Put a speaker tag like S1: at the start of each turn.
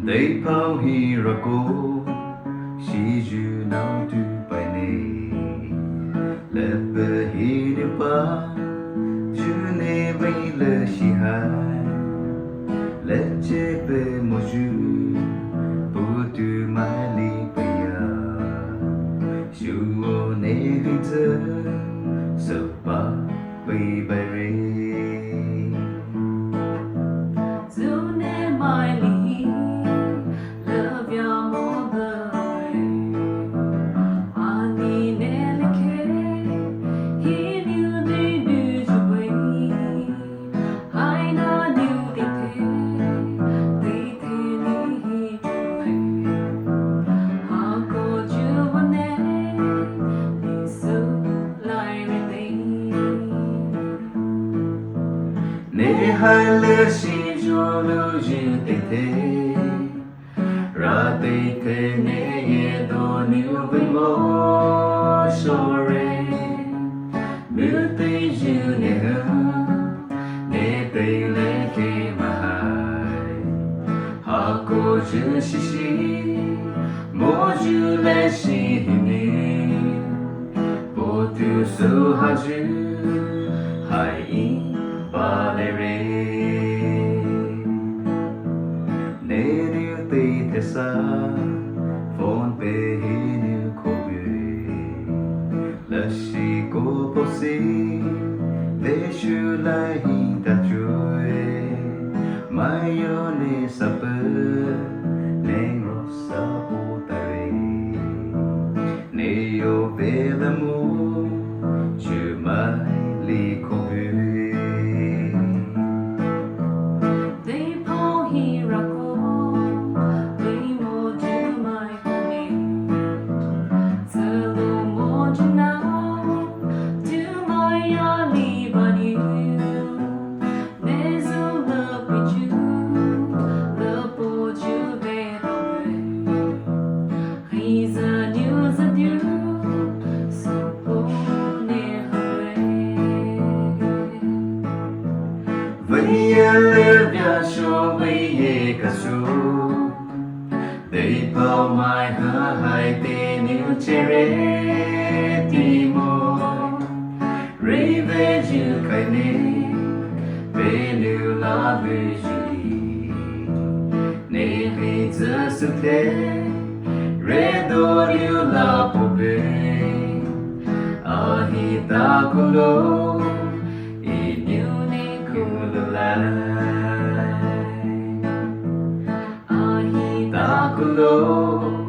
S1: They pound here a go, she you now to by name. Let the heat up, you never let she hide. Let Jeppe Moju, put to my lip, you won't enter, so far, baby. Nè hai lê xin cho lưu dư tình thế ra tây thế nè ye đồ níu với mô sô rê biểu tây dư nè hơ nè tây lê kê mà hai hạ cô dư xì xì mô dư lê xì hình nè bố tu sâu hạ dư hai ý Valere Neriu tei tesa Phone pe hinu kobu Lashi ko posi Deshu lai hita chue Mayone sape Nengrose Poumai Neyo velamu Chumai li kobu Veiye le kasho, Veiye kasho. They Poumai hai te new chere ti moi. Rave ju kai ne, be new la buji. Ne be ze su te, re do new la pobe. Ahita kulo. Ahita kulo